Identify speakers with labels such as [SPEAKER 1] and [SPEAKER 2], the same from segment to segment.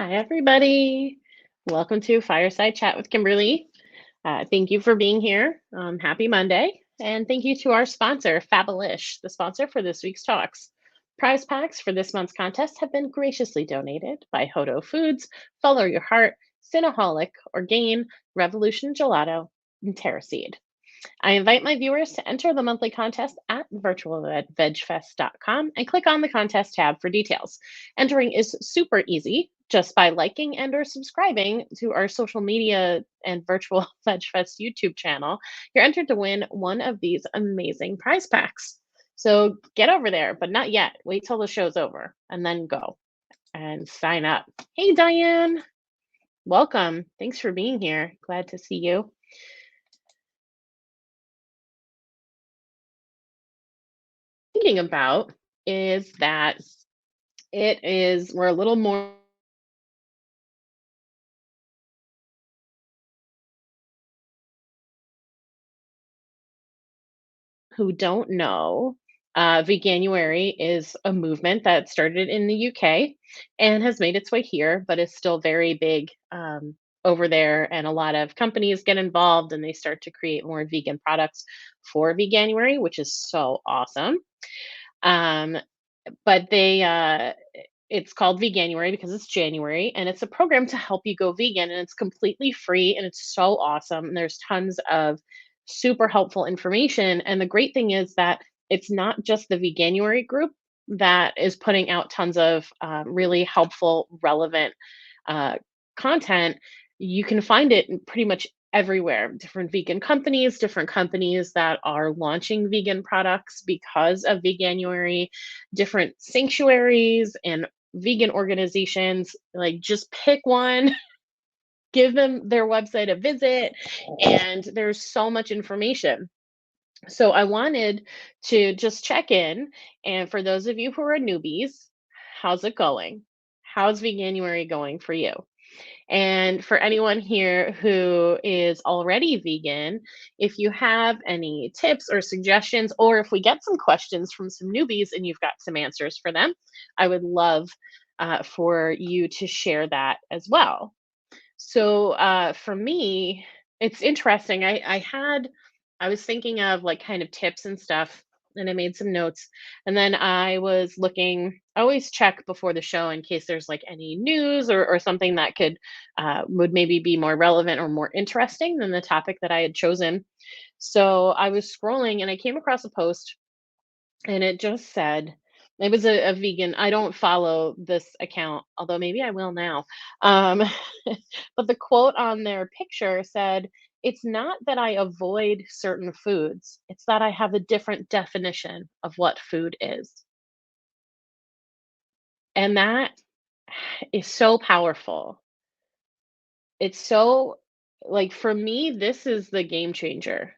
[SPEAKER 1] Hi, everybody. Welcome to Fireside Chat with Kimberly. Thank you for being here. Happy Monday. And thank you to our sponsor, Fabalish, the sponsor for this week's talks. Prize packs for this month's contest have been graciously donated by Hodo Foods, Follow Your Heart, Cinnaholic, Orgain, Revolution Gelato, and Terraseed. I invite my viewers to enter the monthly contest at virtualvegfest.com and click on the contest tab for details. Entering is super easy just by liking and or subscribing to our social media and Virtual Veg Fest YouTube channel. You're entered to win one of these amazing prize packs. So get over there, but not yet. Wait till the show's over and then go and sign up. Hey, Diane. Welcome. Thanks for being here. Glad to see you. Thinking about is that we're a little more who don't know. Veganuary is a movement that started in the UK and has made its way here, but is still very big over there. And a lot of companies get involved and they start to create more vegan products for Veganuary, which is so awesome. Um, but it's called Veganuary because it's January, and it's a program to help you go vegan, and it's completely free, and it's so awesome. And there's tons of super helpful information. And the great thing is that it's not just the Veganuary group that is putting out tons of really helpful, relevant uh, content. You can find it in pretty much everywhere. Different companies that are launching vegan products because of Veganuary, different sanctuaries and vegan organizations. Like, just pick one, give them their website a visit, and there's so much information. So I wanted to just check in. And for those of you who are newbies, how's it going? How's Veganuary going for you? And for anyone here who is already vegan, if you have any tips or suggestions, or if we get some questions from some newbies and you've got some answers for them, I would love for you to share that as well. So for me, it's interesting. I was thinking of like kind of tips and stuff, and I made some notes. And then I was looking. I always check before the show in case there's like any news or something that would maybe be more relevant or more interesting than the topic that I had chosen. So I was scrolling and I came across a post, and it just said, it was a vegan. I don't follow this account, although maybe I will now. Um, but the quote on their picture said, "It's not that I avoid certain foods, it's that I have a different definition of what food is." And that is so powerful. It's so, like, for me, this is the game changer.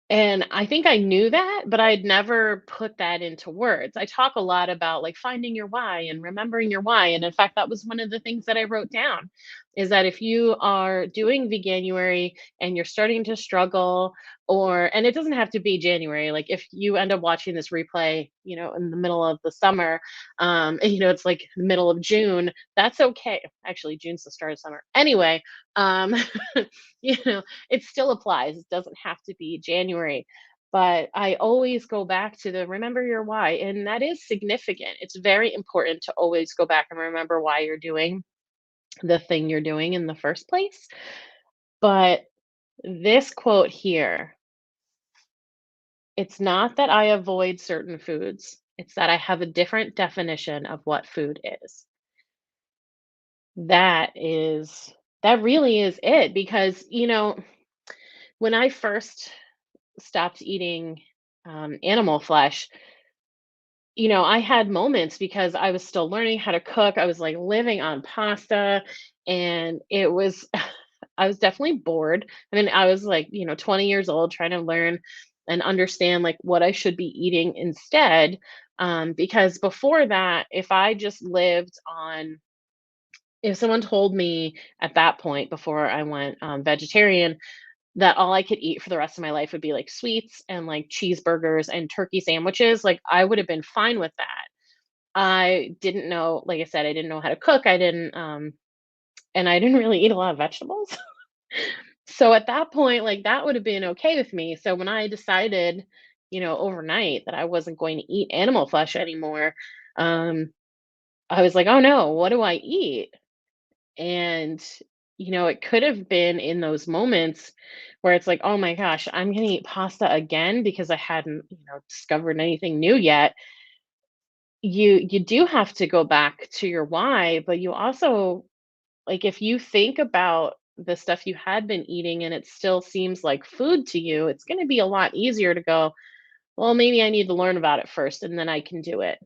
[SPEAKER 1] And I think I knew that, but I'd never put that into words. I talk a lot about like finding your why and remembering your why. And in fact, that was one of the things that I wrote down, is that if you are doing Veganuary and you're starting to struggle, and it doesn't have to be January, like if you end up watching this replay, in the middle of the summer, and, it's like the middle of June, that's okay. Actually, June's the start of summer. Anyway, um, it still applies. It doesn't have to be January. But I always go back to the remember your why. And that is significant. It's very important to always go back and remember why you're doing the thing you're doing in the first place. But this quote here, it's not that I avoid certain foods, it's that I have a different definition of what food is. That is, that really is it. Because, when I first stopped eating animal flesh, I had moments because I was still learning how to cook. I was like living on pasta, and it was, I was definitely bored. I mean, I was like, 20 years old trying to learn and understand like what I should be eating instead. Because before that, if someone told me at that point before I went vegetarian that all I could eat for the rest of my life would be like sweets and like cheeseburgers and turkey sandwiches, like I would have been fine with that. I didn't know, like I said, I didn't know how to cook. And I didn't really eat a lot of vegetables. So at that point, like that would have been okay with me. So when I decided, overnight that I wasn't going to eat animal flesh anymore, um, I was like, oh no, what do I eat? And, it could have been in those moments where it's like, oh my gosh, I'm going to eat pasta again because I hadn't, discovered anything new yet. You do have to go back to your why, but you also, like, if you think about the stuff you had been eating and it still seems like food to you, it's going to be a lot easier to go, well, maybe I need to learn about it first and then I can do it.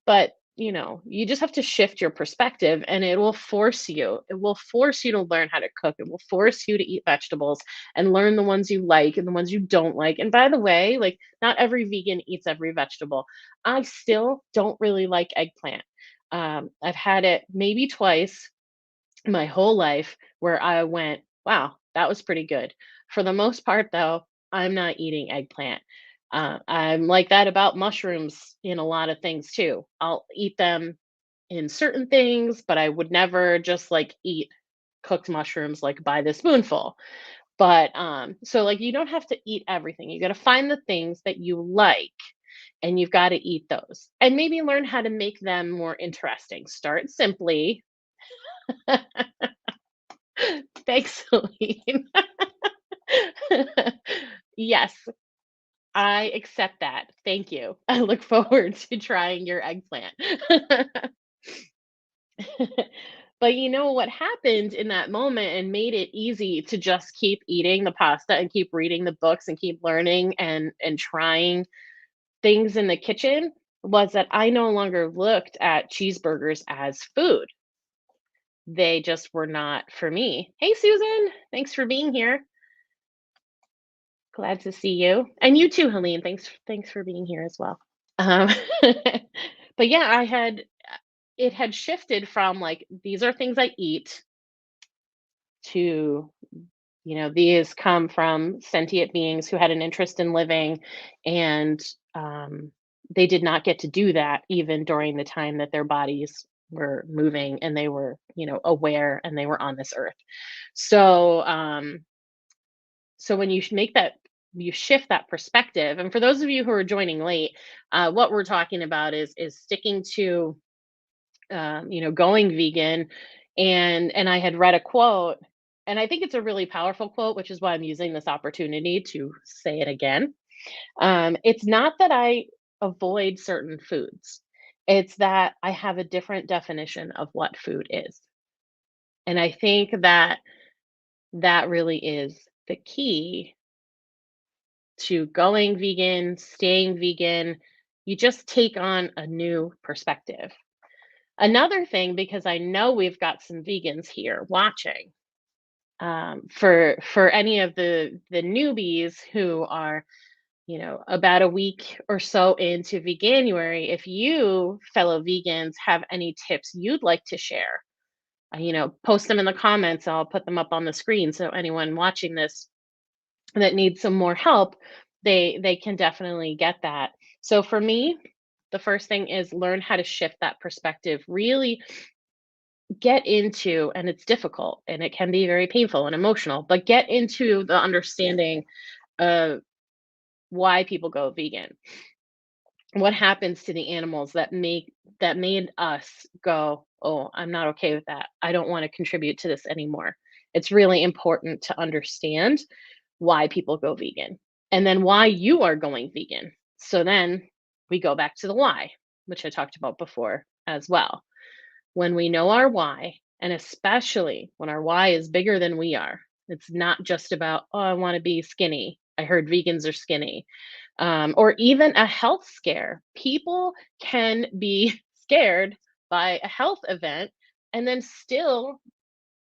[SPEAKER 1] But, you just have to shift your perspective and it will force you to learn how to cook. It will force you to eat vegetables and learn the ones you like and the ones you don't like. And by the way, like not every vegan eats every vegetable. I still don't really like eggplant. I've had it maybe twice my whole life where I went, wow, that was pretty good. For the most part, though, I'm not eating eggplant. I'm like that about mushrooms in a lot of things too. I'll eat them in certain things, but I would never just like eat cooked mushrooms like by the spoonful. But so like you don't have to eat everything. You got to find the things that you like and you've got to eat those. And maybe learn how to make them more interesting. Start simply. Thanks, Helene. Yes, I accept that. Thank you. I look forward to trying your eggplant. But you know what happened in that moment and made it easy to just keep eating the pasta and keep reading the books and keep learning and trying things in the kitchen was that I no longer looked at cheeseburgers as food. They just were not for me. Hey, Susan. Thanks for being here. Glad to see you. And you too, Helene. Thanks for being here as well. Um, but yeah, it had shifted from like these are things I eat to, these come from sentient beings who had an interest in living and um they did not get to do that even during the time that their bodies were moving and they were, aware and they were on this earth. So So when you shift that perspective, and for those of you who are joining late, what we're talking about is sticking to, going vegan. And I had read a quote, and I think it's a really powerful quote, which is why I'm using this opportunity to say it again. It's not that I avoid certain foods; it's that I have a different definition of what food is, and I think that that really is the key to going vegan, staying vegan, you just take on a new perspective. Another thing, because I know we've got some vegans here watching, for any of the newbies who are, about a week or so into Veganuary, if you fellow vegans have any tips you'd like to share, post them in the comments. I'll put them up on the screen so anyone watching this that need some more help, they can definitely get that. So for me, the first thing is learn how to shift that perspective. Really get into, and it's difficult and it can be very painful and emotional, but get into the understanding of why people go vegan. What happens to the animals that made us go, "Oh, I'm not okay with that. I don't want to contribute to this anymore." It's really important to understand why people go vegan and then why you are going vegan. So then we go back to the why, which I talked about before as well. When we know our why, and especially when our why is bigger than we are, it's not just about, oh, I want to be skinny. I heard vegans are skinny. Or even a health scare. People can be scared by a health event and then still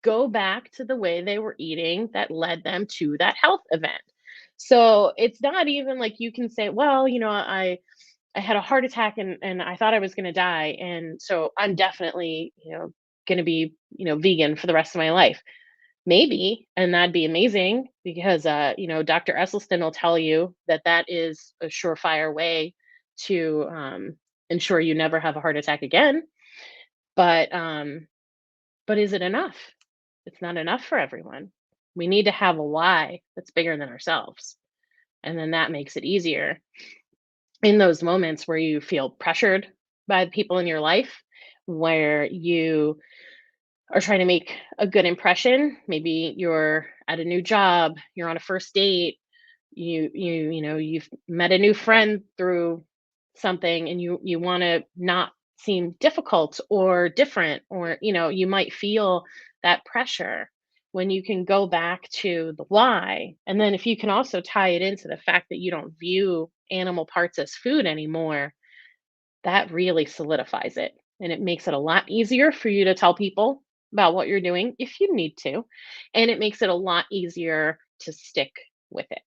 [SPEAKER 1] go back to the way they were eating that led them to that health event. So it's not even like you can say, well, I had a heart attack and I thought I was going to die and so I'm definitely, going to be, vegan for the rest of my life. Maybe, and that'd be amazing because Dr. Esselstyn will tell you that that is a surefire way to ensure you never have a heart attack again. But but is it enough? It's not enough for everyone. We need to have a why that's bigger than ourselves. And then that makes it easier in those moments where you feel pressured by the people in your life, where you are trying to make a good impression. Maybe you're at a new job, you're on a first date, you've met a new friend through something, and you want to not seem difficult or different, or you might feel that pressure. When you can go back to the why, and then if you can also tie it into the fact that you don't view animal parts as food anymore, that really solidifies it, and it makes it a lot easier for you to tell people about what you're doing if you need to, and it makes it a lot easier to stick with it.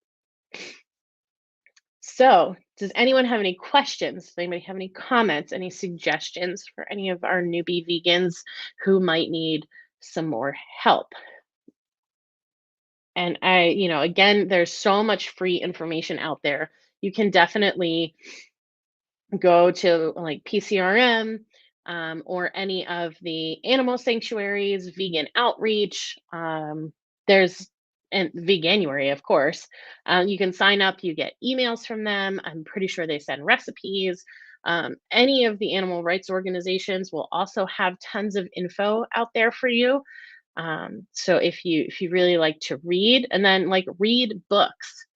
[SPEAKER 1] So, does anyone have any questions? Does anybody have any comments, any suggestions for any of our newbie vegans who might need some more help? And again, there's so much free information out there. You can definitely go to like PCRM, or any of the animal sanctuaries, vegan outreach. There's and Veganuary, of course. You can sign up, you get emails from them. I'm pretty sure they send recipes. Any of the animal rights organizations will also have tons of info out there for you. So if you really like to read, and then like read books,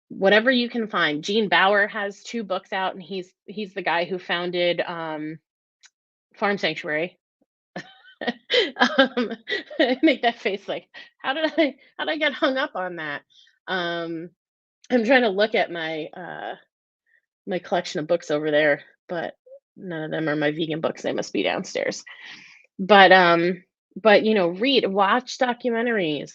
[SPEAKER 1] whatever you can find. Gene Bauer has 2 books out, and he's the guy who founded, Farm Sanctuary. Um, I make that face like, how did I get hung up on that? Um, I'm trying to look at my collection of books over there, but none of them are my vegan books, they must be downstairs. But, read, watch documentaries.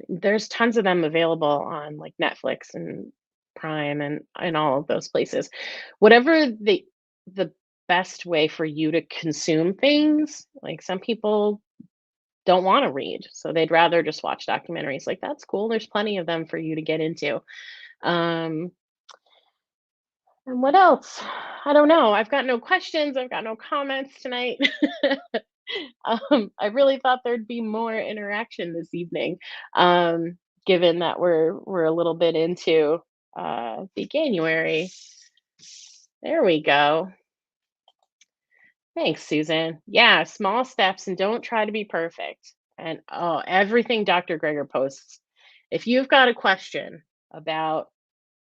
[SPEAKER 1] There's tons of them available on, like, Netflix and Prime and all of those places. Whatever the best way for you to consume things, like, some people don't wanna read, so they'd rather just watch documentaries, like, that's cool, there's plenty of them for you to get into. Um, and what else? I don't know, I've got no questions, I've got no comments tonight. I really thought there'd be more interaction this evening, given that we're a little bit into Veganuary. There we go. Thanks, Susan. Yeah, small steps and don't try to be perfect. And oh, everything Dr. Greger posts. If you've got a question about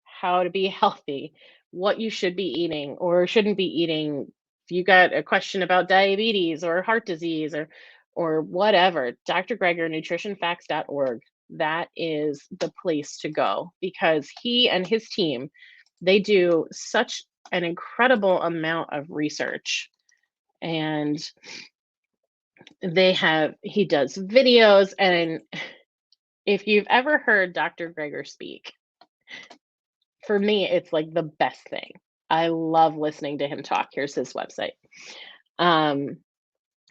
[SPEAKER 1] how to be healthy, what you should be eating or shouldn't be eating, if you got a question about diabetes or heart disease or whatever, Dr. Greger, nutritionfacts.org, that is the place to go, because he and his team, they do such an incredible amount of research, and he does videos. And if you've ever heard Dr. Greger speak, for me, it's like the best thing. I love listening to him talk. Here's his website. Um,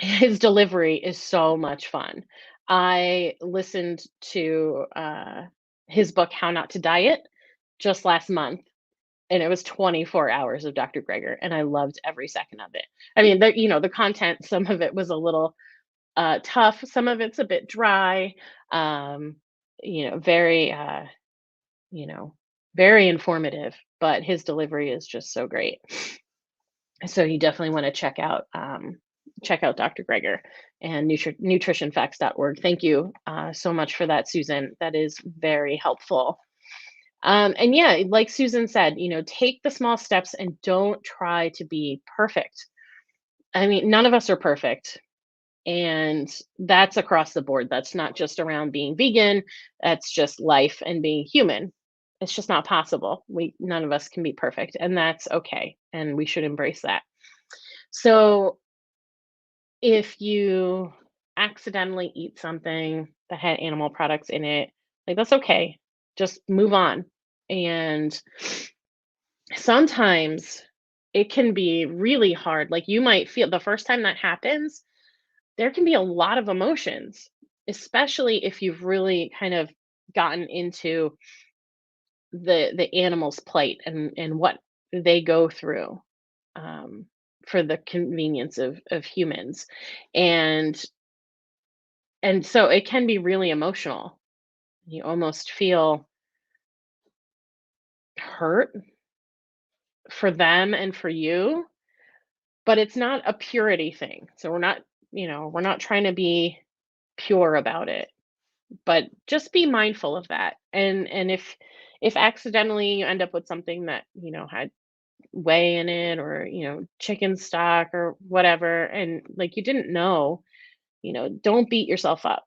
[SPEAKER 1] his delivery is so much fun. I listened to his book, How Not to Diet, just last month, and it was 24 hours of Dr. Greger, and I loved every second of it. I mean, the content, some of it was a little tough, some of it's a bit dry, um, very you know, very informative, but his delivery is just so great. So you definitely want to check out Dr. Greger and nutritionfacts.org. Thank you so much for that, Susan. That is very helpful. And yeah, like Susan said, take the small steps and don't try to be perfect. I mean, none of us are perfect. And that's across the board. That's not just around being vegan. That's just life and being human. It's just not possible. None of us can be perfect, and that's okay. And we should embrace that. So if you accidentally eat something that had animal products in it, like, that's okay. Just move on. And sometimes it can be really hard. Like, you might feel the first time that happens, there can be a lot of emotions, especially if you've really kind of gotten into the animal's plight and what they go through, um, for the convenience of humans, and so it can be really emotional. You almost feel hurt for them and for you, but it's not a purity thing. So we're not, we're not trying to be pure about it, but just be mindful of that. And if accidentally you end up with something that, had whey in it, or, chicken stock or whatever, and like you didn't know, don't beat yourself up.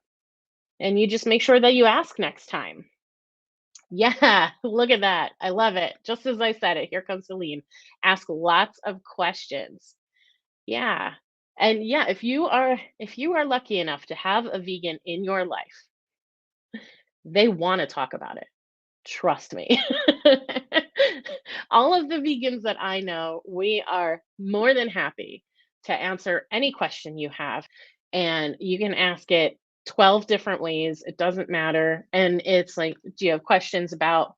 [SPEAKER 1] And you just make sure that you ask next time. Yeah, look at that. I love it. Just as I said it, here comes Helene. Ask lots of questions. Yeah. And yeah, if you are lucky enough to have a vegan in your life, they want to talk about it. Trust me. All of the vegans that I know, we are more than happy to answer any question you have. And you can ask it 12 different ways. It doesn't matter. And it's like, do you have questions about,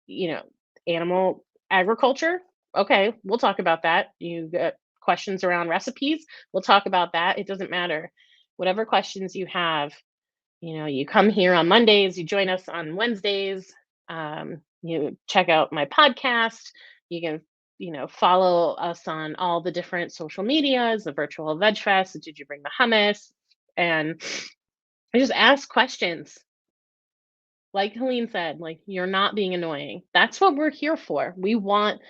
[SPEAKER 1] you know, animal agriculture? Okay, we'll talk about that. You got questions around recipes? We'll talk about that. It doesn't matter. Whatever questions you have, you come here on Mondays, you join us on Wednesdays, you check out my podcast. You can, follow us on all the different social medias, the virtual veg fest, did you bring the hummus? And I just ask questions. Like Helene said, like, you're not being annoying. That's what we're here for. We want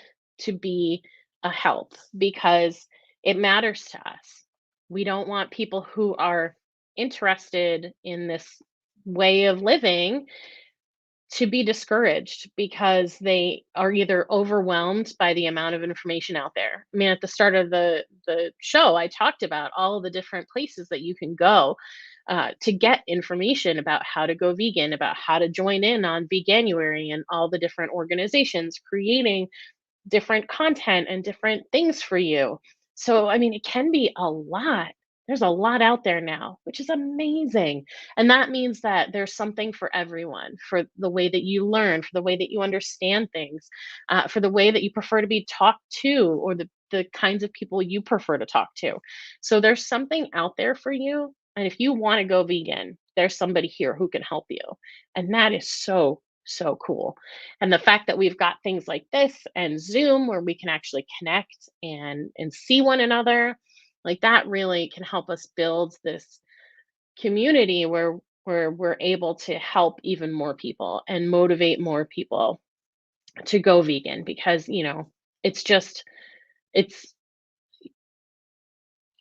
[SPEAKER 1] to be a help because it matters to us. We don't want people who are interested in this way of living to be discouraged because they are either overwhelmed by the amount of information out there. I mean, at the start of the show, I talked about all of the different places that you can go to get information about how to go vegan, about how to join in on Veganuary and all the different organizations creating different content and different things for you. So, I mean, it can be a lot. There's a lot out there now, which is amazing. And that means that there's something for everyone, for the way that you learn, for the way that you understand things, for the way that you prefer to be talked to, or the kinds of people you prefer to talk to. So there's something out there for you. And if you want to go vegan, there's somebody here who can help you. And that is so, so cool. And the fact that we've got things like this and Zoom where we can actually connect and see one another, like that really can help us build this community where we're able to help even more people and motivate more people to go vegan because, it's just it's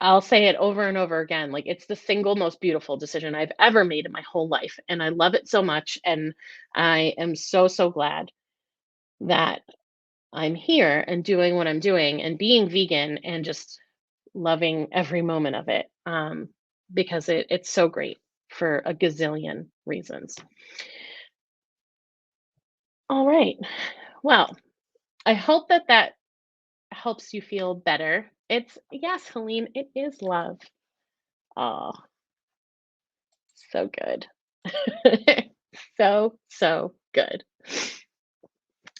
[SPEAKER 1] I'll say it over and over again, like it's the single most beautiful decision I've ever made in my whole life and I love it so much and I am so so glad that I'm here and doing what I'm doing and being vegan and just loving every moment of it, because it's so great for a gazillion reasons. All right. Well, I hope that that helps you feel better. It's, yes, Helene, it is love. Oh, so good. So, so good.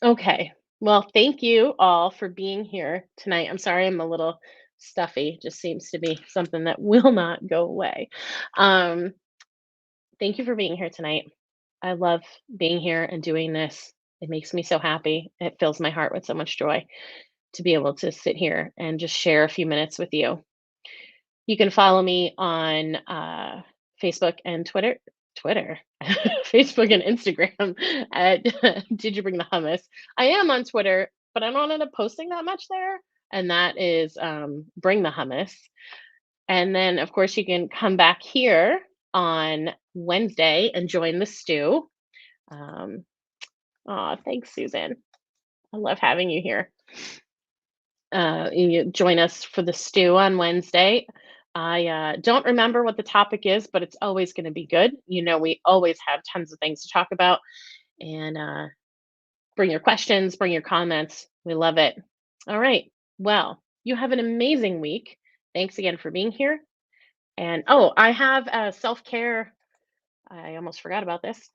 [SPEAKER 1] Okay. Well, thank you all for being here tonight. I'm sorry I'm a little stuffy. Just seems to be something that will not go away. Um, thank you for being here tonight. I love being here and doing this. It makes me so happy. It fills my heart with so much joy to be able to sit here and just share a few minutes with you. You can follow me on Facebook and Twitter. Twitter, Facebook and Instagram at Did You Bring the Hummus? I am on Twitter, but I don't end up posting that much there. And that is Bring the Hummus. And then, of course, you can come back here on Wednesday and join the stew. Um, thanks, Susan. I love having you here. You join us for the stew on Wednesday. I don't remember what the topic is, but it's always going to be good. We always have tons of things to talk about. And bring your questions, bring your comments. We love it. All right. Well, you have an amazing week. Thanks again for being here. And oh, I have a self care. I almost forgot about this.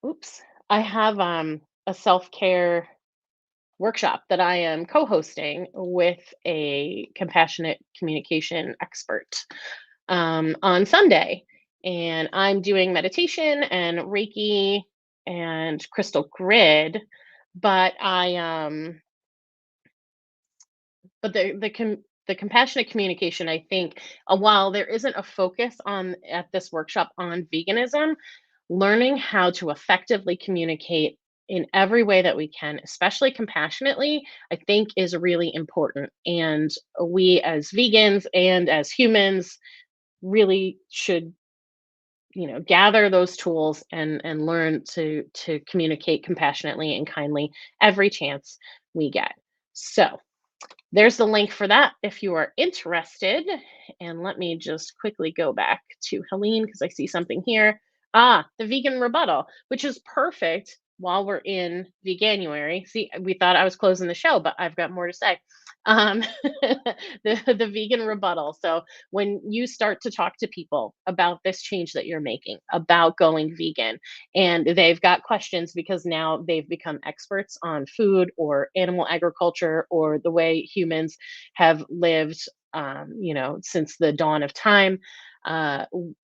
[SPEAKER 1] Oops. I have a self care workshop that I am co-hosting with a compassionate communication expert on Sunday. And I'm doing meditation and Reiki and crystal grid, but the compassionate communication, I think, while there isn't a focus on at this workshop on veganism, learning how to effectively communicate in every way that we can, especially compassionately, I think is really important. And we as vegans and as humans really should, gather those tools and learn to communicate compassionately and kindly every chance we get. So, there's the link for that if you are interested. And let me just quickly go back to Helene because I see something here. Ah, the vegan rebuttal, which is perfect while we're in Veganuary. See, we thought I was closing the show, but I've got more to say. Um, the vegan rebuttal. So when you start to talk to people about this change that you're making, about going vegan, and they've got questions because now they've become experts on food or animal agriculture or the way humans have lived, since the dawn of time,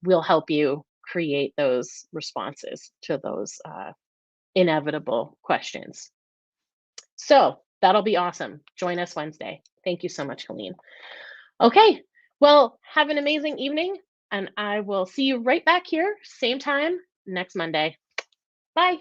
[SPEAKER 1] will help you create those responses to those inevitable questions. So that'll be awesome. Join us Wednesday. Thank you so much, Helene. Okay. Well, have an amazing evening, and I will see you right back here, same time next Monday. Bye.